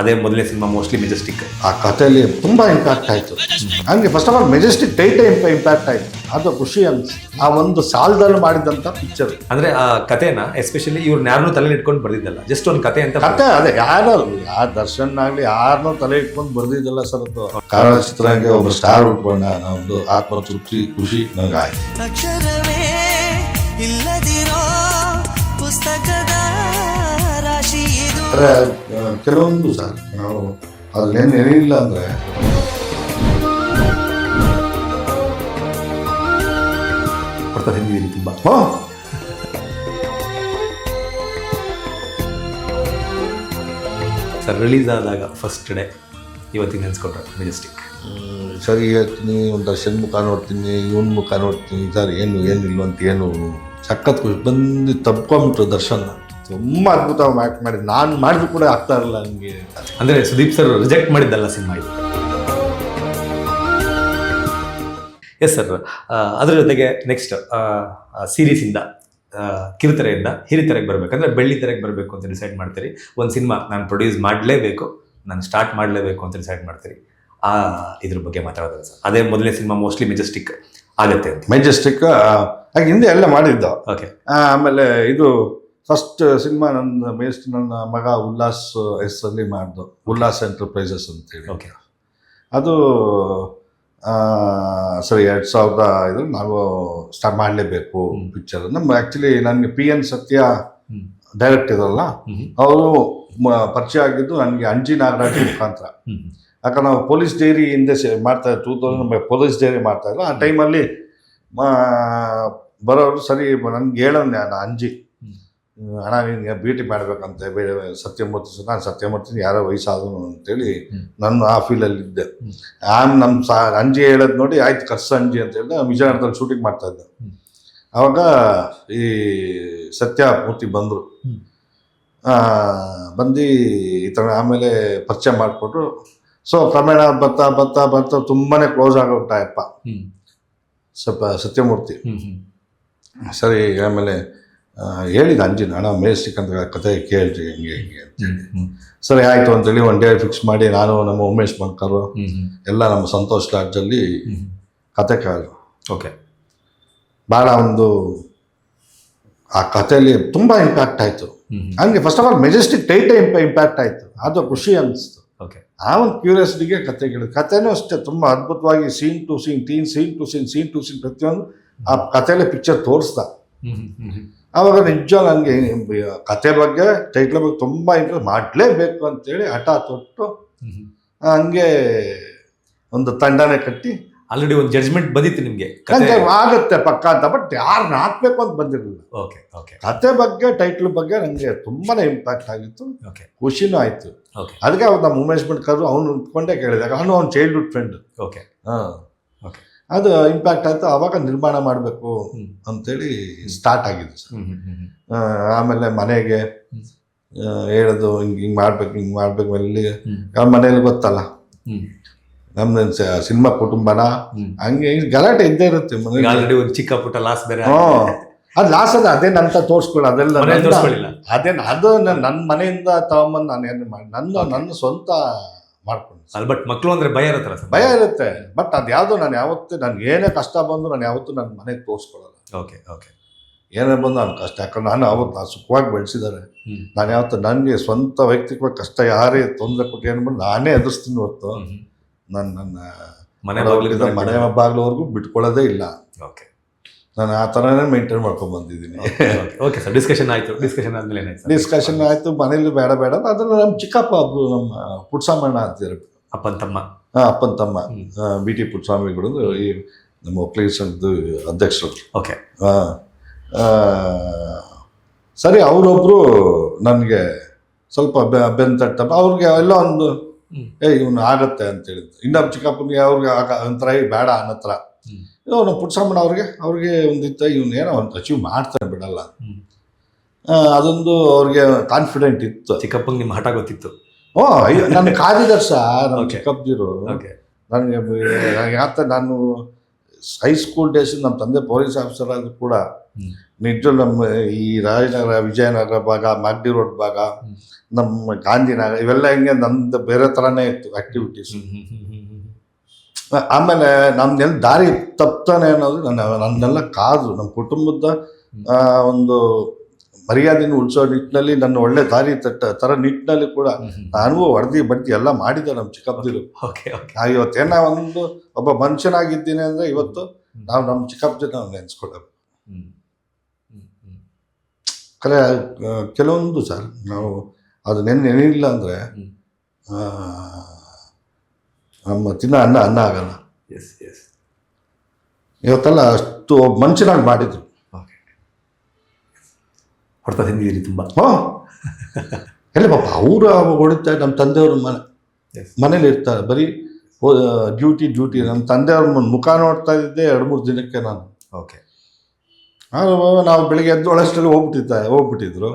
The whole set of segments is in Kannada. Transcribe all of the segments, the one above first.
ಅದೇ ಮೊದಲನೇ ಸಿನಿಮಾ ಮೋಸ್ಟ್ಲಿ ಮೆಜೆಸ್ಟಿಕ್. ಆ ಕಥೆಯಲ್ಲಿ ತುಂಬ ಇಂಪ್ಯಾಕ್ಟ್ ಆಯಿತು. ನನಗೆ ಫಸ್ಟ್ ಆಫ್ ಆಲ್ ಮೆಜೆಸ್ಟಿಕ್ ಟೈಟೇ ಇಂಪ್ಯಾಕ್ಟ್ ಆಯಿತು. ಅದು ಖುಷಿ ಅನಿಸ್ತು. ಆ ಒಂದು ಸಾಲದಲ್ಲಿ ಮಾಡಿದಂಥ ಪಿಕ್ಚರ್. ಅಂದ್ರೆ ಆ ಕಥೆನ ಎಸ್ಪೆಷಲಿ ಇವ್ರನ್ನ ಯಾರನ್ನೂ ತಲೆ ಇಟ್ಕೊಂಡು ಬರ್ದಿದ್ದಲ್ಲ, ಜಸ್ಟ್ ಒಂದು ಕತೆ ಅಂತ. ಕತೆ ಅದೇ ಯಾರು ದರ್ಶನ್ ಆಗಲಿ ಯಾರನ್ನೂ ತಲೆ ಇಟ್ಕೊಂಡು ಬರ್ದಿದ್ದಲ್ಲ ಸರ್. ಅದು ಕನ್ನಡ ಚಿತ್ರಕ್ಕೆ ಒಬ್ಬ ಸ್ಟಾರ್ ಉಟ್ಕೊಂಡ ನಮ್ಮದು ಆತ್ಮತೃಪ್ತಿ ಖುಷಿ ನನಗೆ ಆಯ್ತು. ಅಕ್ಷರವೇ ಇಲ್ಲದಿರೋ ಪುಸ್ತಕದ ರಾಶಿ ಇದು. ಕೆಲವೊಂದು ಸರ್ ನಾವು ಅದ್ರೇನು ಏನಿಲ್ಲ ಅಂದರೆ ಕೊಡ್ತಾ ಹಿಂದಿದ್ದೀರಿ ತುಂಬ. ಸರ್ ರಿಲೀಸ್ ಆದಾಗ ಫಸ್ಟ್ ಡೇ ಇವತ್ತಿಗೆ ನೆನೆಸ್ಕೊಂಡ್ರೆ ಮೆಜೆಸ್ಟಿಕ್. ಸರಿ ಹೇಳ್ತೀನಿ, ಒಂದು ದರ್ಶನ್ ಮುಖ ನೋಡ್ತೀನಿ, ಇವನ್ ಮುಖ ನೋಡ್ತೀನಿ, ಸರ್ ಏನಿಲ್ಲ ಅಂತ ಏನು ಸಖತ್ ಖುಷಿ ಬಂದು ತಪ್ಕೊಂಬಿಟ್ರು ದರ್ಶನ್. ತುಂಬ ಅದ್ಭುತವಾಗಿ ಆ್ಯಕ್ಟ್ ಮಾಡಿ ನಾನು ಮಾಡಿದ್ರು ಕೂಡ ಆಗ್ತಾ ಇರಲಿಲ್ಲ ನನಗೆ. ಅಂದರೆ ಸುದೀಪ್ ಸರ್ ರಿಜೆಕ್ಟ್ ಮಾಡಿದ್ದಲ್ಲ ಸಿನಿಮಾ ಇದು. ಎಸ್ ಸರ್, ಅದರ ಜೊತೆಗೆ ನೆಕ್ಸ್ಟ್ ಸೀರೀಸಿಂದ ಕಿರುತೆರೆಯಿಂದ ಹಿರಿತೆರೆಗೆ ಬರಬೇಕಂದ್ರೆ ಬೆಳ್ಳಿ ತೆರೆಗೆ ಬರಬೇಕು ಅಂತ ಡಿಸೈಡ್ ಮಾಡ್ತೀರಿ. ಒಂದು ಸಿನಿಮಾ ನಾನು ಪ್ರೊಡ್ಯೂಸ್ ಮಾಡಲೇಬೇಕು, ನಾನು ಸ್ಟಾರ್ಟ್ ಮಾಡಲೇಬೇಕು ಅಂತ ಡಿಸೈಡ್ ಮಾಡ್ತೀರಿ. ಇದ್ರ ಬಗ್ಗೆ ಮಾತಾಡೋದು ಸರ್. ಅದೇ ಮೊದಲನೇ ಸಿನಿಮಾ ಮೋಸ್ಟ್ಲಿ ಮೆಜೆಸ್ಟಿಕ್ ಆಗುತ್ತೆ ಅಂತ. ಮೆಜೆಸ್ಟಿಕ್ ಹಾಗೆ ಹಿಂದೆ ಎಲ್ಲ ಮಾಡಿದ್ದ. ಓಕೆ. ಆಮೇಲೆ ಇದು ಫಸ್ಟ್ ಸಿನಿಮಾ ನನ್ನ ಮಗ ಉಲ್ಲಾಸ್ ಹೆಸರಲ್ಲಿ ಮಾಡ್ದು, ಉಲ್ಲಾಸ್ ಎಂಟರ್ಪ್ರೈಸಸ್ ಅಂತೇಳಿ. ಓಕೆ. ಅದು ಸರಿ 2005 ನಾವು ಸ್ಟಾರ್ಟ್ ಮಾಡಲೇಬೇಕು ಪಿಕ್ಚರ್. ನಮ್ಮ ಆ್ಯಕ್ಚುಲಿ ನನಗೆ PN ಸತ್ಯ ಡೈರೆಕ್ಟ್ ಇರಲ್ಲ, ಅವರು ಪರಿಚಯ ಆಗಿದ್ದು ನನಗೆ ಅಂಜಿ ನಾಗರಾಜ್ ಮುಖಾಂತರ. ಯಾಕಂದ್ರೆ ನಾವು ಪೊಲೀಸ್ ಡೈರಿ ಹಿಂದೆ ಮಾಡ್ತಾ 2000 ಪೊಲೀಸ್ ಡೈರಿ ಮಾಡ್ತಾಯಿಲ್ಲ. ಆ ಟೈಮಲ್ಲಿ ಬರೋರು ಸರಿ ನನಗೆ ಹೇಳೋಣ ನಾನು ಅಂಜಿ ಅಣ್ಣ ನೀನು ಭೇಟಿ ಮಾಡಬೇಕಂತೆ ಸತ್ಯಮೂರ್ತಿ. ನಾನು ಸತ್ಯಮೂರ್ತಿ ಯಾರೋ ವಯಸ್ಸಾದನು ಅಂತೇಳಿ ನಾನು ಆ ಫೀಲಲ್ಲಿದ್ದೆ. ನಮ್ಮ ಅಂಜಿ ಹೇಳೋದು ನೋಡಿ ಆಯ್ತು ಕರ್ಸ ಅಂಜಿ ಅಂತ ಹೇಳಿದೆ. ವಿಜಯನಗರದಲ್ಲಿ ಶೂಟಿಂಗ್ ಮಾಡ್ತಾಯಿದ್ದೆ. ಆವಾಗ ಈ ಸತ್ಯಮೂರ್ತಿ ಬಂದರು. ಬಂದು ಈ ಥರ ಆಮೇಲೆ ಪರಿಚಯ ಮಾಡಿಕೊಟ್ರು. ಸೊ ಕ್ರಮೇಣ ಬರ್ತಾ ಬರ್ತಾ ಬರ್ತಾ ತುಂಬಾ ಕ್ಲೋಸ್ ಆಗೋಗ್ತಾಯಪ್ಪ ಸ್ವಲ್ಪ ಸತ್ಯಮೂರ್ತಿ. ಸರಿ ಆಮೇಲೆ ಹೇಳಿದ ಅಂಜಿನ ಅಣ್ಣ ಮೆಜೆಸ್ಟಿಕ್ ಅಂತ ಕತೆ ಕೇಳ್ರಿ ಹಿಂಗೆ ಅಂತೇಳಿ. ಸರಿ ಆಯಿತು ಅಂತೇಳಿ ಒನ್ ಡೇ ಫಿಕ್ಸ್ ಮಾಡಿ ನಾನು ನಮ್ಮ ಉಮೇಶ್ ಬಂಕರು ಎಲ್ಲ ನಮ್ಮ ಸಂತೋಷ್ ಲಾಡ್ಜಲ್ಲಿ ಕತೆ ಕೇಳಿದ್ರು. ಓಕೆ. ಭಾಳ ಒಂದು ಆ ಕಥೆಯಲ್ಲಿ ತುಂಬ ಇಂಪ್ಯಾಕ್ಟ್ ಆಯಿತು. ನನಗೆ ಫಸ್ಟ್ ಆಫ್ ಆಲ್ ಮೆಜೆಸ್ಟಿಕ್ ಟೈಟೇ ಇಂಪ್ಯಾಕ್ಟ್ ಆಯಿತು. ಅದು ಖುಷಿ ಅನಿಸ್ತು. ಓಕೆ. ಆ ಒಂದು ಕ್ಯೂರಿಯಾಸಿಟಿಗೆ ಕತೆ ಕೇಳಿದ್ರು. ಕಥೆನೂ ಅಷ್ಟೇ ತುಂಬ ಅದ್ಭುತವಾಗಿ ಸೀನ್ ಟು ಸೀನ್ ಪ್ರತಿಯೊಂದು ಆ ಕಥೆಯಲ್ಲಿ ಪಿಕ್ಚರ್ ತೋರಿಸ್ದ. ಆವಾಗ ನಿಜ ನನಗೆ ಕತೆ ಬಗ್ಗೆ ಟೈಟ್ಲ್ ಬಗ್ಗೆ ತುಂಬ ಇಂಟ್ರೆಸ್ಟ್, ಮಾಡಲೇಬೇಕು ಅಂತೇಳಿ ಹಠ ತೊಟ್ಟು ಹಂಗೆ ಒಂದು ತಂಡನೇ ಕಟ್ಟಿ ಆಲ್ರೆಡಿ ಒಂದು ಜಡ್ಜ್ಮೆಂಟ್ ಬಂದಿತ್ತು ನಿಮಗೆ ಆಗುತ್ತೆ ಪಕ್ಕ ಅಂತ. ಬಟ್ ಯಾರನ್ನ ಹಾಕ್ಬೇಕು ಅಂತ ಬಂದಿರಲಿಲ್ಲ. ಓಕೆ. ಓಕೆ. ಕತೆ ಬಗ್ಗೆ ಟೈಟ್ಲ್ ಬಗ್ಗೆ ನನಗೆ ತುಂಬಾ ಇಂಪ್ಯಾಕ್ಟ್ ಆಗಿತ್ತು. ಓಕೆ. ಖುಷಿನೂ ಆಯಿತು. ಓಕೆ. ಅದಕ್ಕೆ ಅವ್ರು ನಮ್ಮ ಉಮೇಶ್ ಬಂಕರು ಅವ್ನು ನಿಂತ್ಕೊಂಡೇ ಕೇಳಿದಾಗ ಅವನು ಅವ್ನ ಚೈಲ್ಡ್ಹುಡ್ ಫ್ರೆಂಡ್. ಓಕೆ. ಓಕೆ. ಅದು ಇಂಪ್ಯಾಕ್ಟ್ ಆಯಿತು. ಆವಾಗ ನಿರ್ಮಾಣ ಮಾಡಬೇಕು ಅಂತೇಳಿ ಸ್ಟಾರ್ಟ್ ಆಗಿದೆ ಸರ್. ಆಮೇಲೆ ಮನೆಗೆ ಹೇಳೋದು ಹಿಂಗೆ ಮಾಡ್ಬೇಕು ಅಲ್ಲಿ ಮನೇಲಿ ಗೊತ್ತಲ್ಲ ನಮ್ದು ಸಿನಿಮಾ ಕುಟುಂಬನ ಹಂಗೆ ಗಲಾಟೆ ಇದ್ದೇ ಇರುತ್ತೆ ಮನೇಲಿ. ಆಲ್ರೆಡಿ ಒಂದು ಚಿಕ್ಕ ಪುಟ್ಟ ಲಾಸ್ ಬೇರೆ. ಅದು ಲಾಸ್ ಅದ ಅದೇನಂತ ತೋರಿಸ್ಕೊಳ್ಳಿ ಅದೆಲ್ಲ ಅದು ನನ್ನ ಮನೆಯಿಂದ ತಗೊಂಬಂದು ನಾನು ಏನು ಮಾಡಿ ನನ್ನ ಸ್ವಂತ ಮಾಡ್ಕೊಂಡು. ಬಟ್ ಮಕ್ಕಳು ಅಂದ್ರೆ ಭಯ ಇರುತ್ತಲ್ಲ ಸರ್? ಭಯ ಇರುತ್ತೆ. ಬಟ್ ಅದು ಯಾವುದು ನಾನು ಯಾವತ್ತೂ ನನ್ಗೆ ಏನೇ ಕಷ್ಟ ಬಂದು ನಾನು ಯಾವತ್ತೂ ನನ್ನ ಮನೆಗೆ ತೋರಿಸ್ಕೊಳ್ಳಲ್ಲ. ಓಕೆ. ಓಕೆ. ಏನೇ ಬಂದು ನಾನು ಕಷ್ಟ, ಯಾಕಂದ್ರೆ ನಾನು ಅವತ್ತು ಸುಖವಾಗಿ ಬೆಳೆಸಿದ್ದಾರೆ. ನಾನು ಯಾವತ್ತು ನನಗೆ ಸ್ವಂತ ವೈಯಕ್ತಿಕವಾಗಿ ಕಷ್ಟ ಯಾರೇ ತೊಂದರೆ ಕೊಟ್ಟು ಏನು ಬಂದು ನಾನೇ ಎದುರಿಸ್ತೀನಿ ಹೊತ್ತು ನನ್ನ ಮನೆ ಬಾಗಿಲವರೆಗೂ ಬಿಟ್ಕೊಳ್ಳೋದೇ ಇಲ್ಲ. ಓಕೆ. ನಾನು ಆ ಥರನೇ ಮೇಂಟೈನ್ ಮಾಡ್ಕೊಂಡು ಬಂದಿದ್ದೀನಿ. Okay sir. ಡಿಸ್ಕಷನ್ ಆದಮೇಲೆ ಏನಾಯ್ತು? ಡಿಸ್ಕಷನ್ ಆಯಿತು. ಮನೇಲಿ ಬೇಡ ಅದನ್ನು ನಮ್ಮ ಚಿಕ್ಕಪ್ಪ ಒಬ್ಬರು ನಮ್ಮ ಪುಟ್ಸ್ವಾಮಣ್ಣ ಅಂತಿದ್ರು, ಅಪ್ಪನ ತಮ್ಮ BT ಪುಟ್ಸ್ವಾಮಿಗಳು ಈ ನಮ್ಮ ಒಕ್ಕಲಿಗ ಸಂಘದ ಅಧ್ಯಕ್ಷರು. ಓಕೆ. ಸರಿ ಅವರೊಬ್ಬರು ನನಗೆ ಸ್ವಲ್ಪ ಬೆನ್ನು ತಟ್ಟಪ್ಪ ಅವ್ರಿಗೆ ಎಲ್ಲ ಒಂದು ಇವನು ಆಗತ್ತೆ ಅಂತ ಹೇಳಿದ್ರು. ಇನ್ನೊಬ್ಬ ಚಿಕ್ಕಪ್ಪನಿಗೆ ಅವ್ರಿಗೆ ಒಂಥರ ಬೇಡ ಅನ್ನತ್ರ. ನಮ್ಮ ಪುಟ್ಸ್ವಾಮಣ್ಣ ಅವ್ರಿಗೆ ಒಂದಿತ್ತು ಇವನೇನೋ ಒಂದು ಅಚೀವ್ ಮಾಡ್ತಾನೆ ಬಿಡಲ್ಲ, ಅದೊಂದು ಅವ್ರಿಗೆ ಕಾನ್ಫಿಡೆಂಟ್ ಇತ್ತು. ಚಿಕ್ಕಪ್ಪಂಗೆ ನಿಮ್ಮ ಹಠ ಗೊತ್ತಿತ್ತು? ನನ್ನ ಕಾದಿದ್ದಾರೆ ಸರ್ ನಮ್ಮ ಚಿಕ್ಕಪ್ಪದಿರು. ನನಗೆ ಯಾತ ನಾನು ಹೈಸ್ಕೂಲ್ ಡೇಸ್ ನಮ್ಮ ತಂದೆ ಪೊಲೀಸ್ ಆಫೀಸರ್ ಆದರೂ ಕೂಡ ನಿಜ ನಮ್ಮ ಈ ರಾಜನಗರ ವಿಜಯನಗರ ಭಾಗ ಮಾಗಡಿ ರೋಡ್ ಭಾಗ ನಮ್ಮ ಗಾಂಧಿನಗರ ಇವೆಲ್ಲ ಹಿಂಗೆ ನಂದು ಬೇರೆ ಥರನೇ ಇತ್ತು ಆ್ಯಕ್ಟಿವಿಟೀಸ್. ಆಮೇಲೆ ನಮ್ದೆಲ್ಲ ದಾರಿ ತಪ್ತಾನೆ ಅನ್ನೋದು ನನ್ನೆಲ್ಲ ಕಾದು ನಮ್ಮ ಕುಟುಂಬದ ಒಂದು ಮರ್ಯಾದೆಯನ್ನು ಉಳಿಸೋ ನಿಟ್ಟಿನಲ್ಲಿ ನನ್ನ ಒಳ್ಳೆ ದಾರಿ ಥರ ನಿಟ್ಟಿನಲ್ಲಿ ಕೂಡ ನಾನು ಹೊಡೆದಿ ಬಡ್ದಿ ಎಲ್ಲ ಮಾಡಿದ್ದೆ ನಮ್ಮ ಚಿಕ್ಕಪ್ಪದಿರು. ಇವತ್ತೇನ ಒಂದು ಒಬ್ಬ ಮನುಷ್ಯನಾಗಿದ್ದೀನಿ ಅಂದರೆ ಇವತ್ತು ನಾವು ನಮ್ಮ ಚಿಕ್ಕಪ್ಪದಿರು ನಾವು ನೆನೆಸ್ಕೊಳ್ಬೇಕು. ಕೆಲವೊಂದು ಸರ್ ನಾವು ಅದು ನೆನೆಯಿಲ್ಲ ಅಂದರೆ ನಮ್ಮ ಅನ್ನ ಆಗಲ್ಲ. ಇವತ್ತೆಲ್ಲ ಅಷ್ಟು ಒಬ್ಬ ಮನುಷ್ಯನಾಗಿ ಮಾಡಿದ್ರು. ಹೊಡ್ತಾ ತಿಂದಿದ್ದೀರಿ ತುಂಬ. ಎಲ್ಲ ಪಾಪ ಅವರು ಹೊಡಿತಾರೆ. ನಮ್ಮ ತಂದೆಯವ್ರ ಮನೇಲಿ ಇರ್ತಾರೆ, ಬರೀ ಡ್ಯೂಟಿ. ನಮ್ಮ ತಂದೆಯವ್ರ ಮುಖ ನೋಡ್ತಾ ಇದ್ದೆ 2-3 ದಿನಕ್ಕೆ ನಾನು. ನಾವು ಬೆಳಿಗ್ಗೆ ಎದ್ದು ಒಳಷ್ಟಲ್ಲಿ ಹೋಗ್ಬಿಟ್ಟಿದ್ರು.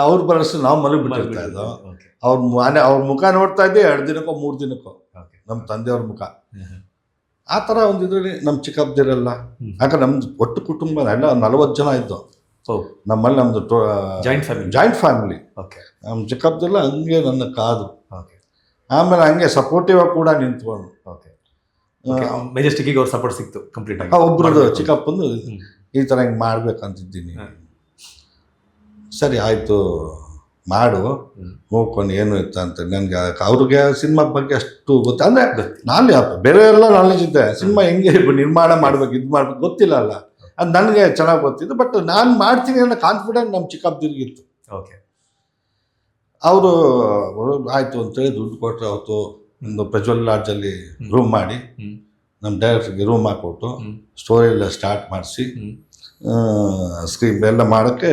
ಅವ್ರು ಬರೋಷ್ಟು ನಾವು ಮಲಗಿಬಿಟ್ಟಿರ್ತಾ ಇದ್ದೋ. ಅವ್ರ ಮುಖ ನೋಡ್ತಾ ಇದ್ದೆ 2 ದಿನಕ್ಕೋ 3 ದಿನಕ್ಕೋ ನಮ್ಮ ತಂದೆಯವ್ರ ಮುಖ. ಆ ಥರ ಒಂದು ಇದರಲ್ಲಿ ನಮ್ಮ ಚಿಕ್ಕಪ್ಪದಿರಲ್ಲ. ಯಾಕಂದ್ರೆ ನಮ್ದು ಒಟ್ಟು ಕುಟುಂಬ ಎಲ್ಲ 40 ಜನ ಇದ್ದು ನಮ್ಮಲ್ಲಿ. ನಮ್ಮದು ಜಾಯಿಂಟ್ ಫ್ಯಾಮಿಲಿ. ನಮ್ಮ ಚಿಕ್ಕಪ್ಪದಿಲ್ಲ ಹಂಗೆ ನನ್ನ ಕಾದು. ಆಮೇಲೆ ಹಂಗೆ ಸಪೋರ್ಟಿವ್ ಆಗಿ ಕೂಡ ನಿಂತ್ಕೊಂಡು ಮೆಜೆಸ್ಟಿಕ್ಕಿಗೆ ಅವ್ರ ಸಪೋರ್ಟ್ ಸಿಕ್ತು ಕಂಪ್ಲೀಟ್ ಆಗಿ. ಒಬ್ರದ್ದು ಚಿಕ್ಕಪ್ಪಂದು ಈ ಥರ ಹಿಂಗೆ ಮಾಡ್ಬೇಕಂತಿದ್ದೀನಿ. ಸರಿ ಆಯಿತು ಮಾಡು ನೋಡ್ಕೊಂಡು ಏನು ಇತ್ತು ಅಂತ. ನನಗೆ ಅವ್ರಿಗೆ ಸಿನಿಮಾ ಬಗ್ಗೆ ಅಷ್ಟು ಗೊತ್ತ ಅಂದರೆ ನಾನು ಬೇರೆ ಎಲ್ಲ ನಾಲೆಜ್ ಇದ್ದೆ. ಸಿನಿಮಾ ಹೆಂಗೆ ನಿರ್ಮಾಣ ಮಾಡ್ಬೇಕು ಇದು ಮಾಡ್ಬೇಕು ಗೊತ್ತಿಲ್ಲ ಅಲ್ಲ, ಅದು ನನಗೆ ಚೆನ್ನಾಗಿ ಗೊತ್ತಿತ್ತು. ಬಟ್ ನಾನು ಮಾಡ್ತೀನಿ ಅನ್ನೋ ಕಾನ್ಫಿಡೆಂಟ್ ನಮ್ಮ ಚಿಕ್ಕಪ್ಪದಿರ್ಗಿತ್ತು. ಅವರು ಆಯಿತು ಅಂತೇಳಿ ದುಡ್ಡು ಕೊಟ್ಟರೆ ಅವತ್ತು ಒಂದು ಪ್ರಜ್ವಲ್ ಲಾಡ್ಜಲ್ಲಿ ರೂಮ್ ಮಾಡಿ ನಮ್ಮ ಡೈರೆಕ್ಟ್ರಿಗೆ ರೂಮ್ ಹಾಕ್ಕೊಟ್ಟು ಸ್ಟೋರಿ ಎಲ್ಲ ಸ್ಟಾರ್ಟ್ ಮಾಡಿಸಿ ಸ್ಕ್ರೀನ್ ಎಲ್ಲ ಮಾಡೋಕ್ಕೆ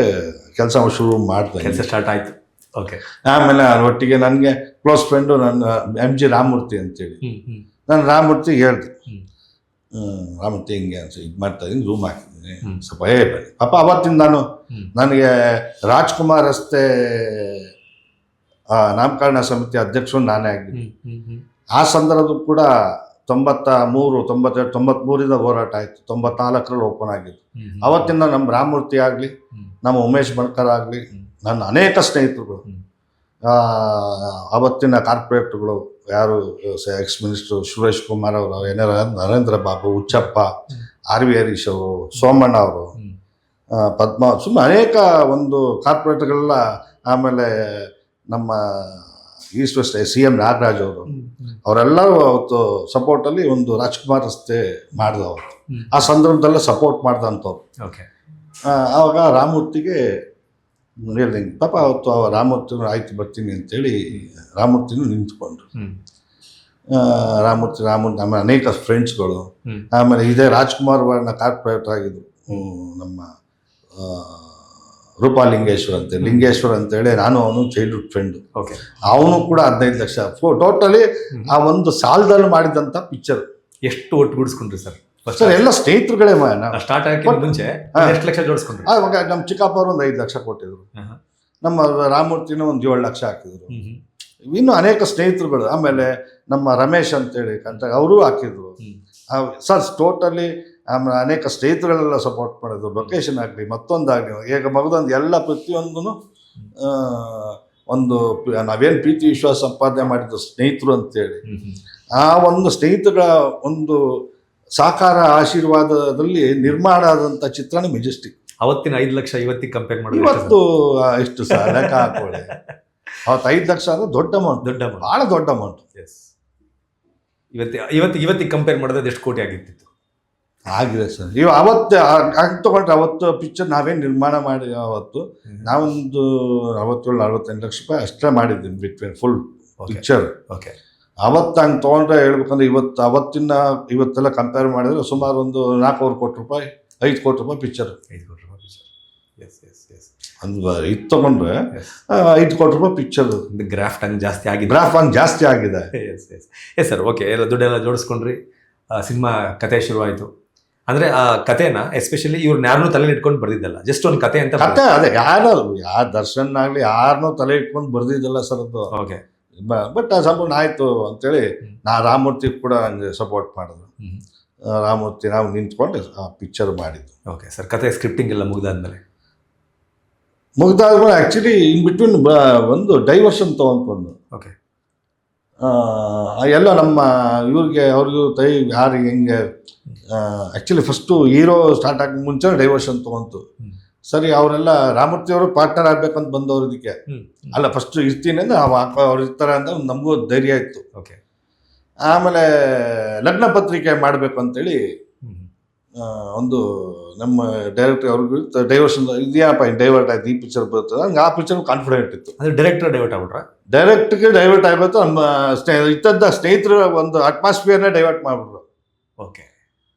ಕೆಲಸ ಶುರು ಮಾಡಿದೆ. ಕೆಲಸ ಸ್ಟಾರ್ಟ್ ಆಯಿತು. ಆಮೇಲೆ ಒಟ್ಟಿಗೆ ನನಗೆ ಕ್ಲೋಸ್ ಫ್ರೆಂಡು ನನ್ನ MG ರಾಮಮೂರ್ತಿ ಅಂತೇಳಿ. ನಾನು ರಾಮಮೂರ್ತಿಗೆ ಹೇಳ್ದೆ, ರಾಮಮೂರ್ತಿ ಹಿಂಗೆ ಅನ್ಸ ಇದು ಮಾಡ್ತಾ ಇದ್ದೀನಿ, ರೂಮ್ ಹಾಕಿದ್ದೀನಿ, ಸ್ವಲ್ಪ ಬನ್ನಿ ಪಾಪ. ಅವತ್ತಿಂದ ನನಗೆ ರಾಜ್ಕುಮಾರ್ ರಸ್ತೆ ನಾಮಕರಣ ಸಮಿತಿ ಅಧ್ಯಕ್ಷರು ನಾನೇ ಆಗಿದ್ದೀನಿ. ಆ ಸಂದರ್ಭದಲ್ಲೂ ಕೂಡ 93, 92, 93 ಹೋರಾಟ ಆಯಿತು. 94ರಲ್ಲಿ ಓಪನ್ ಆಗಿತ್ತು. ಅವತ್ತಿಂದ ನಮ್ಮ ರಾಮಮೂರ್ತಿ ಆಗಲಿ, ನಮ್ಮ ಉಮೇಶ್ ಬಣ್ಕರ್ ಆಗಲಿ, ನನ್ನ ಅನೇಕ ಸ್ನೇಹಿತರುಗಳು, ಅವತ್ತಿನ ಕಾರ್ಪೊರೇಟ್ರುಗಳು ಯಾರು ಎಕ್ಸ್ ಮಿನಿಸ್ಟ್ರು ಸುರೇಶ್ ಕುಮಾರ್ ಅವರು, ನರೇಂದ್ರ ಬಾಬು, ಹುಚ್ಚಪ್ಪ, RV ಹರೀಶ್ ಅವರು, ಸೋಮಣ್ಣ ಅವರು, ಪದ್ಮ, ಸುಮ್ಮನೆ ಅನೇಕ ಒಂದು ಕಾರ್ಪೊರೇಟ್ಗಳೆಲ್ಲ. ಆಮೇಲೆ ನಮ್ಮ ಈಸ್ಟ್ ವೆಸ್ಟ್ CM ನಾಗರಾಜ್ ಅವರು, ಅವರೆಲ್ಲರೂ ಅವತ್ತು ಸಪೋರ್ಟಲ್ಲಿ ಒಂದು ರಾಜ್ಕುಮಾರ್ ರಸ್ತೆ ಮಾಡಿದವರು. ಆ ಸಂದರ್ಭದಲ್ಲೇ ಸಪೋರ್ಟ್ ಮಾಡ್ದಂಥವ್ರು. ಆವಾಗ ರಾಮಮೂರ್ತಿಗೆ ಹೇಳ್ದಂಗೆ ಪಾಪ ಅವತ್ತು ರಾಮಮೂರ್ತಿನೂ ಆಯ್ತು ಬರ್ತೀನಿ ಅಂತೇಳಿ ರಾಮಮೂರ್ತಿನೂ ನಿಂತ್ಕೊಂಡ್ರು. ರಾಮಮೂರ್ತಿ ಆಮೇಲೆ ಅನೇಕ ಫ್ರೆಂಡ್ಸ್ಗಳು. ಆಮೇಲೆ ಇದೇ ರಾಜ್ಕುಮಾರ್ ವರ್ಣ ಕಾರ್ಪೊರೇಟರ್ ಆಗಿದ್ರು ನಮ್ಮ ಲಿಂಗೇಶ್ವರ್ ಅಂತೇಳಿ. ನಾನು ಅವನು ಚೈಲ್ಡ್ಹುಡ್ ಫ್ರೆಂಡು. ಅವನು ಕೂಡ 15 ಲಕ್ಷ ಟೋಟಲಿ ಆ ಒಂದು ಸಾಲದಲ್ಲಿ ಮಾಡಿದಂಥ ಪಿಕ್ಚರ್. ಎಷ್ಟು ಒಟ್ಟು ಬಿಡಿಸ್ಕೊಂಡ್ರಿ ಸರ್? ಸರ್ ಎಲ್ಲ ಸ್ನೇಹಿತರುಗಳೇ ಸ್ಟಾರ್ಟ್ ಆಗಿ ಮುಂಚೆ ಎಷ್ಟು ಲಕ್ಷ ಜೋಡಿಸ್ಕೊಂಡ್ರಿ? ಆವಾಗ ನಮ್ಮ ಚಿಕ್ಕಪ್ಪ ಅವರು ಒಂದು 5 ಲಕ್ಷ ಕೊಟ್ಟಿದ್ರು. ನಮ್ಮ ರಾಮಮೂರ್ತಿನ ಒಂದು 7 ಲಕ್ಷ ಹಾಕಿದ್ರು. ಇನ್ನು ಅನೇಕ ಸ್ನೇಹಿತರುಗಳು. ಆಮೇಲೆ ನಮ್ಮ ರಮೇಶ್ ಅಂತೇಳಿ ಅವರೂ ಹಾಕಿದ್ರು. ಸರ್ ಟೋಟಲಿ ಆಮೇಲೆ ಅನೇಕ ಸ್ನೇಹಿತರುಗಳೆಲ್ಲ ಸಪೋರ್ಟ್ ಮಾಡಿದ್ರು. ಲೊಕೇಶನ್ ಆಗಲಿ ಮತ್ತೊಂದಾಗಲಿ ಈಗ ಮಗದೊಂದು ಎಲ್ಲ ಪ್ರತಿಯೊಂದೂ ಒಂದು ನಾವೇನು ಪ್ರೀತಿ ವಿಶ್ವಾಸ ಸಂಪಾದನೆ ಮಾಡಿದ್ದು ಸ್ನೇಹಿತರು ಅಂತೇಳಿ ಆ ಒಂದು ಸ್ನೇಹಿತರ ಒಂದು ಸಹಕಾರ ಆಶೀರ್ವಾದದಲ್ಲಿ ನಿರ್ಮಾಣ ಆದಂಥ ಚಿತ್ರಣ ಮೆಜೆಸ್ಟಿಕ್. ಅವತ್ತಿನ 5 ಲಕ್ಷ ಇವತ್ತಿಗೆ ಕಂಪೇರ್ ಮಾಡಿ ಇವತ್ತು ಎಷ್ಟು ಸರ್ ಲೆಕ್ಕ ಹಾಕೊಳ್ಳಿ. ಅವತ್ತು 5 ಲಕ್ಷ ಅಂದರೆ ದೊಡ್ಡ ಅಮೌಂಟ್, ಭಾಳ ದೊಡ್ಡ ಅಮೌಂಟ್. ಇವತ್ತಿಗೆ ಕಂಪೇರ್ ಮಾಡಿದ್ರೆ ಎಷ್ಟು ಕೋಟಿ ಆಗಿರ್ತಿತ್ತು? ಆಗಿದೆ ಸರ್. ಅವತ್ತು ಹಂಗೆ ತೊಗೊಂಡ್ರೆ ಅವತ್ತು ಪಿಕ್ಚರ್ ನಾವೇನು ನಿರ್ಮಾಣ ಮಾಡಿ ಅವತ್ತು ನಾವೊಂದು 47-48 ಲಕ್ಷ ರೂಪಾಯಿ ಅಷ್ಟೇ ಮಾಡಿದ್ದೀನಿ ಬಿಟ್ವೀನ್ ಫುಲ್ ಪಿಕ್ಚರ್. ಅವತ್ತು ಹಂಗೆ ತೊಗೊಂಡ್ರೆ ಹೇಳ್ಬೇಕಂದ್ರೆ ಇವತ್ತೆಲ್ಲ ಕಂಪೇರ್ ಮಾಡಿದ್ರೆ ಸುಮಾರು ಒಂದು 4 ಕೋಟಿ ರೂಪಾಯಿ 5 ಕೋಟಿ ರೂಪಾಯಿ ಪಿಕ್ಚರ್. 5 ಕೋಟಿ ರೂಪಾಯಿ ಪಿಕ್ಚರ್. ಒಂದು ಇದು ತೊಗೊಂಡ್ರೆ 5 ಕೋಟಿ ರೂಪಾಯಿ ಪಿಕ್ಚರ್. ಗ್ರಾಫ್ ಹಂಗೆ ಜಾಸ್ತಿ ಆಗಿದೆ. Yes sir. ಓಕೆ, ಎಲ್ಲ ದುಡ್ಡೆಲ್ಲ ಜೋಡಿಸ್ಕೊಂಡ್ರಿ. ಸಿನಿಮಾ ಕತೆ ಶುರುವಾಯಿತು. ಅಂದರೆ ಆ ಕಥೆನ ಎಸ್ಪೆಷಲಿ ಇವ್ರನ್ನ ಯಾರನ್ನೂ ತಲೆ ಇಟ್ಕೊಂಡು ಬರ್ದಿದ್ದಲ್ಲ, ಜಸ್ಟ್ ಒಂದು ಕತೆ ಅಂತ. ಕತೆ ಅದೇ ಯಾರು ದರ್ಶನ್ ಆಗಲಿ ಯಾರನ್ನೂ ತಲೆ ಇಟ್ಕೊಂಡು ಬರ್ದಿದ್ದಲ್ಲ ಸರ್ ಅದು. ಓಕೆ. ಬಟ್ ಆ ಸಂಪೂರ್ಣ ಆಯಿತು ಅಂತೇಳಿ ರಾಮಮೂರ್ತಿ ಕೂಡ ಹಂಗೆ ಸಪೋರ್ಟ್ ಮಾಡಿದ್ರು. ರಾಮಮೂರ್ತಿ ನಾವು ನಿಂತ್ಕೊಂಡು ಆ ಪಿಕ್ಚರ್ ಮಾಡಿದ್ದು. ಓಕೆ ಸರ್, ಕತೆ ಸ್ಕ್ರಿಪ್ಟಿಂಗ್ ಎಲ್ಲ ಮುಗಿದಾದ್ಮೇಲೆ ಮುಗ್ದಾದ್ಮೇಲೆ ಆ್ಯಕ್ಚುಲಿ ಇನ್ ಬಿಟ್ವೀನ್ ಒಂದು ಡೈವರ್ಷನ್ ತೊಗೊಂಡು ಓಕೆ ಎಲ್ಲ ನಮ್ಮ ಇವ್ರಿಗೆ ಅವ್ರಿಗೂ ಯಾರಿಗೆ ಹೆಂಗೆ ಆ್ಯಕ್ಚುಲಿ ಫಸ್ಟು ಹೀರೋ ಸ್ಟಾರ್ಟ್ ಆಗಿ ಮುಂಚೆ ಡೈವರ್ಷನ್ ತೊಗೊಂತು. ಸರಿ, ಅವರೆಲ್ಲ ರಾಮಮೂರ್ತಿ ಅವರು ಪಾರ್ಟ್ನರ್ ಆಗ್ಬೇಕಂತ ಬಂದವ್ರು ಇದಕ್ಕೆ. ಅಲ್ಲ, ಫಸ್ಟ್ ಇರ್ತೀನಿ ಅಂದ್ರೆ ಅವ್ರು ಇರ್ತಾರೆ ಅಂತ ನಮಗೂ ಧೈರ್ಯ ಇತ್ತು. ಓಕೆ. ಆಮೇಲೆ ಲಗ್ನ ಪತ್ರಿಕೆ ಮಾಡಬೇಕು ಅಂತೇಳಿ ಒಂದು ನಮ್ಮ ಡೈರೆಕ್ಟರ್ ಅವ್ರಿಗೂ ಡೈವರ್ಷನ್ ಇದ್ಯಾಪ ಡೈವರ್ಟ್ ಆಯ್ತು, ಈ ಪಿಕ್ಚರ್ ಬರ್ತದೆ ಹಂಗೆ ಆ ಪಿಕ್ಚರ್ ಕಾನ್ಫಿಡೆಂಟ್ ಇತ್ತು. ಅದು ಡೈರೆಕ್ಟರ್ ಡೈವರ್ಟ್ ಆಗ್ಬಿಟ್ರ? ಡೈರೆಕ್ಟ್ಗೆ ಡೈವರ್ಟ್ ಆಗಬೇಕು, ನಮ್ಮ ಇದ್ದದ್ದ ಸ್ನೇಹಿತರು ಒಂದು ಅಟ್ಮಾಸ್ಫಿಯರ್ನೇ ಡೈವರ್ಟ್ ಮಾಡಿಬಿಟ್ರು. ಓಕೆ.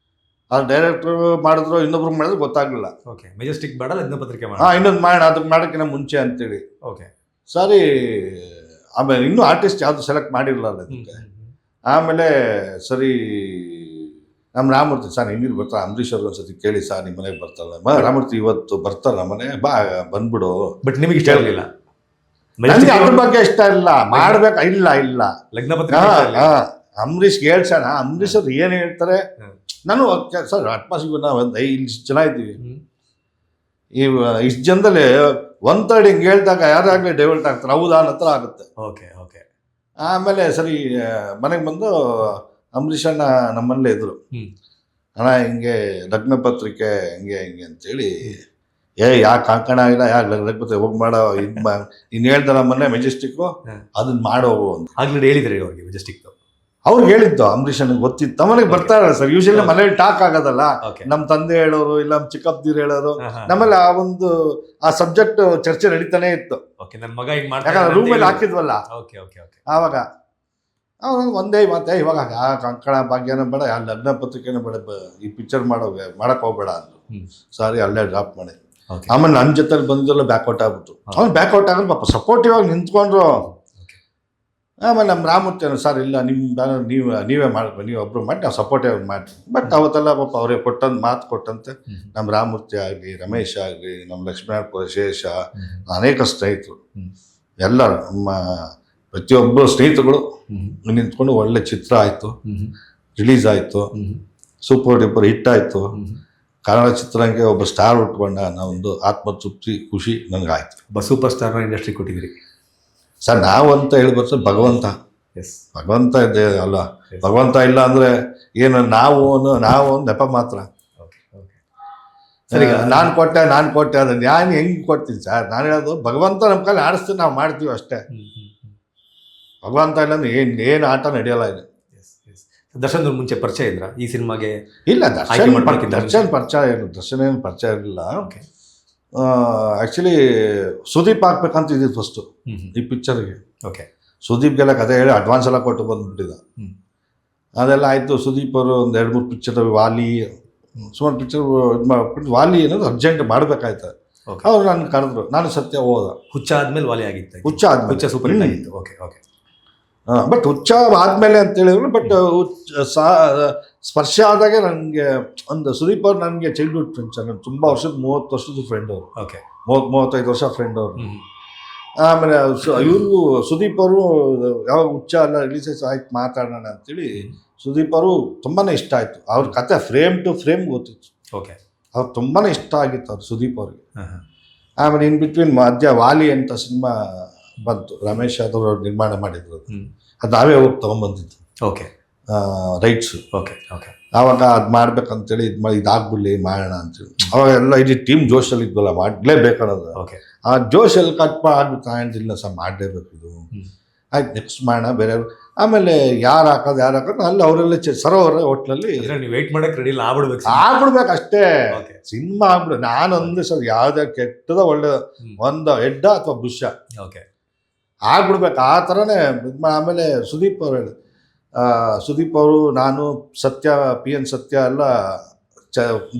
ಅದು ಡೈರೆಕ್ಟ್ರು ಮಾಡಿದ್ರು, ಇನ್ನೊಬ್ರು ಮಾಡಿದ್ರು ಗೊತ್ತಾಗಲಿಲ್ಲ. ಓಕೆ, ಮೆಜೆಸ್ಟಿಕ್ ಬೇಡ, ಲಗ್ನ ಪತ್ರಿಕೆ ಮಾಡಿ. ಇನ್ನೊಂದು ಮಾಡೋಣ, ಅದಕ್ಕೆ ಮಾಡೋಕ್ಕಿಂತ ಮುಂಚೆ ಅಂತೇಳಿ. ಓಕೆ. ಸರಿ, ಆಮೇಲೆ ಇನ್ನೂ ಆರ್ಟಿಸ್ಟ್ ಯಾವುದು ಸೆಲೆಕ್ಟ್ ಮಾಡಿರಲಿಲ್ಲ ಅದಕ್ಕೆ. ಆಮೇಲೆ ಸರಿ, ನಮ್ಮ ರಾಮಮೂರ್ತಿ ಸರ್ ಹಿಂಗಿರು ಬರ್ತಾರೆ, ಅಂಬರೀಷ್ ಅವ್ರು ಒಂದ್ಸತಿ ಕೇಳಿ ಸರ್ ನಿಮ್ಮ ಮನೆಗೆ ಬರ್ತಾರಲ್ಲ, ರಾಮಮೂರ್ತಿ ಇವತ್ತು ಬರ್ತಾರೆ ನಮ್ಮ ಮನೆ, ಬಂದ್ಬಿಡು. ಬಟ್ ನಿಮಗೆ ಇಷ್ಟ ಆಗಲಿಲ್ಲ? ನನಗೆ ಅದ್ರ ಬಗ್ಗೆ ಇಷ್ಟ ಇಲ್ಲ, ಮಾಡ್ಬೇಕು. ಇಲ್ಲ ಲಗ್ನ ಪತ್ರಿಕೆ ಅಂಬರೀಷ್ ಹೇಳ್ಸೋಣ, ಅಂಬರೀಷ್ ಅವ್ರು ಏನು ಹೇಳ್ತಾರೆ. ನಾನು ಸರ್ ಅಟ್ಮಾಸ್ಫಿಯರ್ ನಾವು ಒಂದು 5 ಜನ ಇದ್ದೀವಿ, ಇಷ್ಟು ಜನದಲ್ಲಿ 1/3 ಹಿಂಗೆ ಹೇಳ್ದಾಗ ಯಾರಾಗಲಿ ಡೈವರ್ಟ್ ಆಗ್ತಾರೆ, ಹೌದಾ ಅನ್ನೋ ಥರ ಆಗುತ್ತೆ. Okay okay. ಆಮೇಲೆ ಸರಿ ಮನೆಗೆ ಬಂದು ಅಂಬರೀಷ್ ಅಣ್ಣ ನಮ್ಮಲ್ಲೇ ಇದ್ರು. ಅಣ್ಣ ಹಿಂಗೆ ಲಗ್ನ ಪತ್ರಿಕೆ ಹಿಂಗೆ ಅಂತೇಳಿ, ಯಾಕೆ ಹಾಕೋಣ ಇಲ್ಲ, ಯಾಕೆ ಲಗ್ನ ಪತ್ರಿಕೆ ಹೋಗಿ ಮಾಡೋ ಇನ್ನು ಹೇಳ್ತಾರ ಮೊನ್ನೆ ಮೆಜೆಸ್ಟಿಕ್ಕು ಅದನ್ನ ಮಾಡೋ ಅಂತ ಆಗ್ಲಿ ಹೇಳಿದ್ರಿ ಅವ್ರಿಗೆ ಮೆಜೆಸ್ಟಿಕ್? ಅವ್ರಿಗೆ ಹೇಳಿದ್ದು ಅಂಬರೀಷ್ ನನಗೆ ಗೊತ್ತಿತ್ತು. ಮನೆಗೆ ಬರ್ತಾರಲ್ಲ ಸರ್, ಯೂಶಲಿ ಮನೇಲಿ ಟಾಕ್ ಆಗೋದಲ್ಲ, ನಮ್ಮ ತಂದೆ ಹೇಳೋರು ಇಲ್ಲ ನಮ್ಮ ಚಿಕ್ಕಪ್ಪದಿರು ಹೇಳೋರು, ನಮ್ಮಲ್ಲಿ ಆ ಒಂದು ಆ ಸಬ್ಜೆಕ್ಟ್ ಚರ್ಚೆ ನಡೀತಾನೆ ಇತ್ತು. ಯಾಕಂದ್ರೆ ರೂಮಲ್ಲಿ ಹಾಕಿದ್ವಲ್ಲ ಆವಾಗ. ಒಂದೇ ಮಾತೆ, ಇವಾಗ ಆ ಕಂಕಣ ಭಾಗ್ಯನ ಬೇಡ, ಆ ಲಗ್ನ ಪತ್ರಿಕೆನ ಬೇಡ, ಈ ಪಿಕ್ಚರ್ ಮಾಡಕ್ ಹೋಗ್ಬೇಡ ಅಂದ್ರು. ಸಾರಿ, ಅಲ್ಲೇ ಡ್ರಾಪ್ ಮಾಡಿ. ಆಮೇಲೆ ನನ್ನ ಜೊತೆಲಿ ಬಂದಿದ್ದೆಲ್ಲ ಬ್ಯಾಕ್ಔಟ್ ಆಗ್ಬಿಟ್ಟು. ಅವ್ನು ಬ್ಯಾಕ್ಔಟ್ ಆಗೋದು ಪಾಪ ಸಪೋರ್ಟಿವ್ ಆಗಿ ನಿಂತ್ಕೊಂಡ್ರು. ಆಮೇಲೆ ನಮ್ಮ ರಾಮಮೂರ್ತಿ ಸರ್ ಇಲ್ಲ, ನೀವೇ ಮಾಡ್ಬೇಕು, ನೀವು ಒಬ್ರು ಮಾಡಿ, ನಾವು ಸಪೋರ್ಟಿವ್ ಮಾಡಿ. ಬಟ್ ಅವತ್ತೆಲ್ಲ ಪಾಪ ಅವ್ರಿಗೆ ಮಾತು ಕೊಟ್ಟಂತೆ ನಮ್ಮ ರಾಮಮೂರ್ತಿ ಆಗಲಿ, ರಮೇಶ್ ಆಗಲಿ, ನಮ್ಮ ಲಕ್ಷ್ಮೀನಾರಾಯಣ ಶೇಷ, ಅನೇಕ ಸ್ನೇಹಿತರು ಎಲ್ಲರೂ, ನಮ್ಮ ಪ್ರತಿಯೊಬ್ಬರು ಸ್ನೇಹಿತರುಗಳು ನಿಂತ್ಕೊಂಡು ಒಳ್ಳೆ ಚಿತ್ರ ಆಯಿತು, ರಿಲೀಸ್ ಆಯಿತು, ಸೂಪರ್ ಡೂಪರ್ ಹಿಟ್ ಆಯಿತು. ಕನ್ನಡ ಚಿತ್ರರಂಗಕ್ಕೆ ಒಬ್ಬ ಸ್ಟಾರ್ ಉಟ್ಕೊಂಡ ಅನ್ನೋ ಒಂದು ಆತ್ಮತೃಪ್ತಿ, ಖುಷಿ ನನಗಾಯ್ತು. ಒಬ್ಬ ಸೂಪರ್ ಸ್ಟಾರ್ನ ಇಂಡಸ್ಟ್ರಿ ಕೊಟ್ಟಿದ್ದೀರಿ ಸರ್. ನಾವು ಅಂತ ಹೇಳ್ಬೋದು ಭಗವಂತ ಇದೆ ಅಲ್ಲ, ಭಗವಂತ ಇಲ್ಲ ಅಂದರೆ ಏನು, ನಾವು ಒಂದು ನೆಪ ಮಾತ್ರ. ಸರಿ, ನಾನು ಕೊಟ್ಟೆ ಅದನ್ನು ನಾನು ಹೆಂಗೆ ಕೊಡ್ತೀನಿ ಸರ್? ನಾನು ಹೇಳೋದು ಭಗವಂತ ನಮ್ಮ ಕೈಲಿ ಆಡಿಸ್ತೀನಿ, ನಾವು ಮಾಡ್ತೀವಿ ಅಷ್ಟೇ. ಭಗವಂತ ಇಲ್ಲ ಅಂದ್ರೆ ಏನು ಆಟ ನಡೆಯಲ್ಲ ಇದು. ದರ್ಶನ್ ಮುಂಚೆ ಪರಿಚಯ ಇದ್ರ ಈ ಸಿನಿಮಾಗೆ? ಇಲ್ಲ, ದರ್ಶನ್ ಪರಿಚಯ ಏನು ಪರಿಚಯ ಇರಲಿಲ್ಲ. ಆ್ಯಕ್ಚುಲಿ ಸುದೀಪ್ ಹಾಕ್ಬೇಕಂತ ಇದ್ದಿದ್ದು ಫಸ್ಟು ಈ ಪಿಕ್ಚರ್ಗೆ. ಓಕೆ. ಸುದೀಪ್ಗೆಲ್ಲ ಕತೆ ಹೇಳಿ ಅಡ್ವಾನ್ಸ್ ಎಲ್ಲ ಕೊಟ್ಟು ಬಂದುಬಿಟ್ಟಿದ್ದ. ಅದೆಲ್ಲ ಆಯಿತು. ಸುದೀಪ್ ಅವರು ಒಂದು 2-3 ಪಿಕ್ಚರ್, ವಾಲಿ ಸುಮಾರು ಪಿಕ್ಚರ್ ಇದು ಮಾಡ್ಬಿಟ್ಟು, ವಾಲಿ ಅನ್ನೋದು ಅರ್ಜೆಂಟ್ ಮಾಡಬೇಕಾಯ್ತು. ಅವ್ರು ನಾನು ಕರೆದ್ರು, ನಾನು ಸತ್ಯ ಹೋದ. ಹುಚ್ಚ ಆದ್ಮೇಲೆ ವಾಲಿ ಆಗಿತ್ತು. ಹುಚ್ಚ ಸೂಪರ್ ಹಿಟ್ ಆಗಿತ್ತು. Okay okay. ಬಟ್ ಹುಚ್ಚ ಆದಮೇಲೆ ಅಂತ ಹೇಳಿದ್ರು. ಬಟ್ ಸ್ಪರ್ಶ ಆದಾಗೆ ನನಗೆ ಒಂದು ಸುದೀಪ್ ಅವ್ರು ನನಗೆ ಚೈಲ್ಡ್ಹುಡ್ ಫ್ರೆಂಡ್ಸ್. ನಾನು ತುಂಬ 30 ವರ್ಷದ ಫ್ರೆಂಡ್ ಅವರು. ಓಕೆ. 35 ವರ್ಷ ಫ್ರೆಂಡ್ ಅವರು. ಆಮೇಲೆ ಇವರು ಸುದೀಪ್ ಅವರು ಯಾವಾಗ ಹುಚ್ಚ ಎಲ್ಲ ರಿಲೀಸಸ್ ಆಯ್ತು ಮಾತಾಡೋಣ ಅಂತೇಳಿ ಸುದೀಪ್ ಅವರು ತುಂಬಾ ಇಷ್ಟ ಆಯಿತು. ಅವ್ರ ಕತೆ ಫ್ರೇಮ್ ಟು ಫ್ರೇಮ್ ಗೊತ್ತಿತ್ತು. ಓಕೆ. ಅವ್ರು ತುಂಬಾ ಇಷ್ಟ ಆಗಿತ್ತು ಅವ್ರು ಸುದೀಪ್ ಅವ್ರಿಗೆ. ಆಮೇಲೆ ಇನ್ ಬಿಟ್ವೀನ್ ಮಧ್ಯ ವಾಲಿ ಅಂತ ಸಿನಿಮಾ ಬಂತು, ರಮೇಶ್ ಯಾದವ್ ಅವರು ನಿರ್ಮಾಣ ಮಾಡಿದ್ರು. ಅದು ನಾವೇ ಹೋಗಿ ತೊಗೊಂಬಂದಿದ್ದು. ಓಕೆ. ರೈಟ್ಸು. Okay okay. ಆವಾಗ ಅದು ಮಾಡ್ಬೇಕಂತೇಳಿ ಇದಾಗ್ಬಿಡ್ಲಿ ಮಾಡೋಣ ಅಂತೇಳಿ ಅವಾಗ ಎಲ್ಲ ಇಡೀ ಟೀಮ್ ಜೋಶಲ್ಲಿ ಇದ್ವಲ್ಲ, ಮಾಡಲೇಬೇಕು ಅನ್ನೋದು. ಓಕೆ. ಆ ಜೋಶಲ್ಲಿ ಆಗ್ಬಿಟ್ಟು ಆಗಿಲ್ಲ ಸರ್, ಮಾಡಲೇಬೇಕು ಇದು. ಆಯ್ತು, ನೆಕ್ಸ್ಟ್ ಮಾಡೋಣ ಬೇರೆ. ಆಮೇಲೆ ಯಾರು ಹಾಕೋದು ಅಲ್ಲಿ ಅವರೆಲ್ಲ ಸರೋವರ ಹೋಟ್ಲಲ್ಲಿ ನೀವು ವೆಯ್ಟ್ ಮಾಡಕ್ಕೆ ರೆಡಿ ಇಲ್ಲ, ಆಗ್ಬಿಡ್ಬೇಕು ಅಷ್ಟೇ. ಸಿನಿಮಾ ಆಗ್ಬಿಡು. ನಾನು ಅಂದ್ರೆ ಸರ್ ಯಾವುದೇ ಕೆಟ್ಟದ ಒಳ್ಳೆ ಒಂದು ಹೆಡ್ಡ ಅಥವಾ ಬುಷ ಓಕೆ ಆಗ್ಬಿಡ್ಬೇಕು, ಆ ಥರನೇ. ಆಮೇಲೆ ಸುದೀಪ್ ಅವರು ಸುದೀಪ್ ಅವರು ನಾನು ಸತ್ಯ PN ಸತ್ಯ ಎಲ್ಲ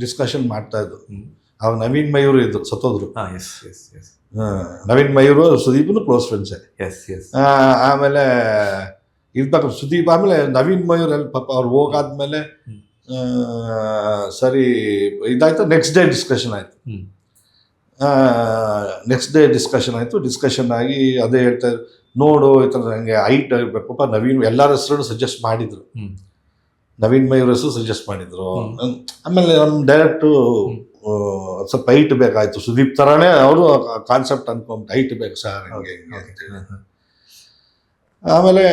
ಡಿಸ್ಕಷನ್ ಮಾಡ್ತಾಯಿದ್ದು. ಅವಾಗ ನವೀನ್ ಮಯೂರ್ ಇದ್ರು, ಸತ್ತೋದ್ರು. ನವೀನ್ ಮಯೂರು ಸುದೀಪ್ನು ಕ್ಲೋಸ್ ಫ್ರೆಂಡ್ಸೇ. ಆಮೇಲೆ ಇರ್ಬೇಕು ಸುದೀಪ್. ಆಮೇಲೆ ನವೀನ್ ಮಯೂರ್ ಅಲ್ಲಿ ಪಾಪ ಅವ್ರು ಹೋಗಾದ್ಮೇಲೆ ಸರಿ ಇದಾಯ್ತು. ನೆಕ್ಸ್ಟ್ ಡೇ ಡಿಸ್ಕಷನ್ ಆಯಿತು. ಡಿಸ್ಕಷನ್ ಆಗಿ ಅದೇ ಹೇಳ್ತಾ ನೋಡು ಈ ಥರ ನನಗೆ ಹೈಟ್ ಆಗಬೇಕು ನವೀನ್ ಎಲ್ಲರ ಹೆಸರು ಸಜೆಸ್ಟ್ ಮಾಡಿದರು. ನವೀನ್ ಮಯೂರಸು ಸಜೆಸ್ಟ್ ಮಾಡಿದ್ರು. ಆಮೇಲೆ ನಮ್ಮ ಡೈರೆಕ್ಟು ಸ್ವಲ್ಪ ಹೈಟ್ ಬೇಕಾಯ್ತು, ಸುದೀಪ್ ಥರನೇ ಅವರು ಕಾನ್ಸೆಪ್ಟ್ ಅನ್ಕೊಂಡು ಹೈಟ್ ಬೇಕು ಸರ್ ಹಿಂಗೆ ಅಂತೇಳಿ. ಆಮೇಲೆ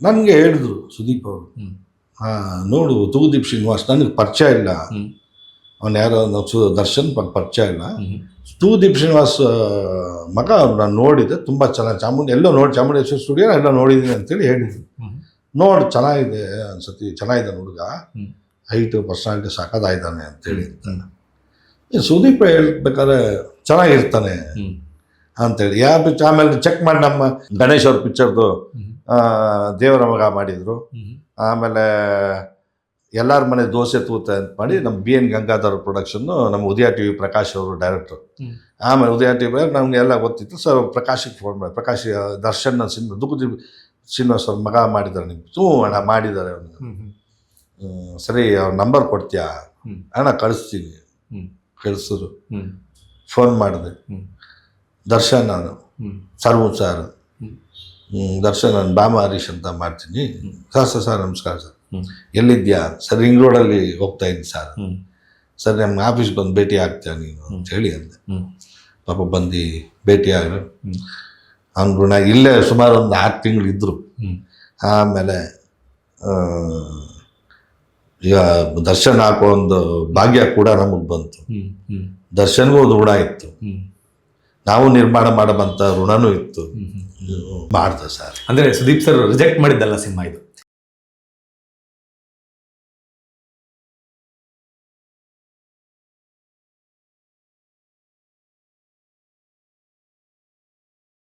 ನನಗೆ ಹೇಳಿದ್ರು ಸುದೀಪ್ ಅವರು, ನೋಡು ತೂಗುದೀಪ್ ಶ್ರೀನಿವಾಸ್ ನನಗೆ ಪರಿಚಯ ಇಲ್ಲ, ಅವನು ಯಾರೋ ದರ್ಶನ್ ಪರಿಚಯ ಇಲ್ಲ, ತೂಗುದೀಪ್ ಶ್ರೀನಿವಾಸ್ ಮಗ ನಾನು ನೋಡಿದ್ದೆ, ತುಂಬ ಚೆನ್ನಾಗಿ ಎಲ್ಲೋ ಚಾಮುಂಡೇಶ್ವರಿ ಸ್ಟುಡಿಯೋ ಎಲ್ಲ ನೋಡಿದ್ದೀನಿ ಅಂತೇಳಿ ಹೇಳಿದ್ರು. ನೋಡಿ ಚೆನ್ನಾಗಿದೆ ಅನ್ಸತಿ, ಚೆನ್ನಾಗಿದೆ ಹುಡುಗ, ಹೈಟು ಪರ್ಸನಾಲಿಟಿ ಸಾಕಾಗಿದ್ದಾನೆ ಅಂತೇಳಿ. ಸುದೀಪ್ ಹೇಳ್ಬೇಕಾದ್ರೆ ಚೆನ್ನಾಗಿರ್ತಾನೆ ಅಂತೇಳಿ. ಆಮೇಲೆ ಚೆಕ್ ಮಾಡಿ ನಮ್ಮ ಗಣೇಶ್ ಅವ್ರ ಪಿಕ್ಚರ್ದು ದೇವರ ಮಗ ಮಾಡಿದರು. ಆಮೇಲೆ ಎಲ್ಲರ ಮನೆ ದೋಸೆ ತೂತ ಅಂತ ಮಾಡಿ ನಮ್ಮ BN ಗಂಗಾಧರ್ ಪ್ರೊಡಕ್ಷನ್ನು, ನಮ್ಮ ಉದಯ TV ಪ್ರಕಾಶ್ ಅವರು ಡೈರೆಕ್ಟರ್. ಆಮೇಲೆ ಉದಯ TV ನಮ್ಗೆ ಎಲ್ಲ ಗೊತ್ತಿತ್ತು. ಸೊ ಪ್ರಕಾಶಿಗೆ ಫೋನ್ ಮಾಡಿ, ಪ್ರಕಾಶ್ ದರ್ಶನ್ ಸಿನಿಮಾ ತೂಗುದೀಪ್ ಶ್ರೀನಿವಾಸ್ ಅವ್ರ ಮಗ ಮಾಡಿದ್ದಾರೆ, ನೀವು ಅಣ್ಣ ಮಾಡಿದ್ದಾರೆ ಅವನು, ಸರಿ ಅವ್ರ ನಂಬರ್ ಕೊಡ್ತೀಯಾ ಅಣ್ಣ ಕಳಿಸ್ತೀನಿ. ಕಳಿಸಿದ್ರು. ಫೋನ್ ಮಾಡಿದೆ, ದರ್ಶನ್ ನಾನು ಸರ್ವು ಸರ್, ದರ್ಶನ್ ನಾನು ಬಾಮ ಹರೀಶ್ ಅಂತ ಮಾಡ್ತೀನಿ ಸರ್ ನಮಸ್ಕಾರ ಸರ್, ಎಲ್ಲಿದ್ಯಾ ಸರ್, ರಿಂಗ್ ರೋಡಲ್ಲಿ ಹೋಗ್ತಾ ಇದ್ದೀನಿ ಸರ್, ಸರ್ ನಮ್ಮ ಆಫೀಸ್ಗೆ ಬಂದು ಭೇಟಿ ಆಗ್ತೀಯ ನೀನು ಅಂತ ಹೇಳಿ ಅಂದೆ. ಪಾಪ ಬಂದು ಭೇಟಿ ಆಗರು. ಅವ್ನು ನಾ ಇಲ್ಲೇ ಸುಮಾರು ಒಂದು 6 ತಿಂಗಳು ಇದ್ದರು. ಆಮೇಲೆ ಈಗ ದರ್ಶನ್ ಹಾಕೋ ಒಂದು ಭಾಗ್ಯ ಕೂಡ ನಮಗೆ ಬಂತು. ದರ್ಶನ್ಗೂ ಒಂದು ಋಣ ಇತ್ತು, ನಾವು ನಿರ್ಮಾಣ ಮಾಡಬಂತ ಋಣನೂ ಇತ್ತು. ಮಾಡ್ದೆ ಸರ್. ಅಂದ್ರೆ ಸುದೀಪ್ ಸರ್ ರಿಜೆಕ್ಟ್ ಮಾಡಿದ್ದಲ್ಲ ಸಿನಿಮಾ ಇದು.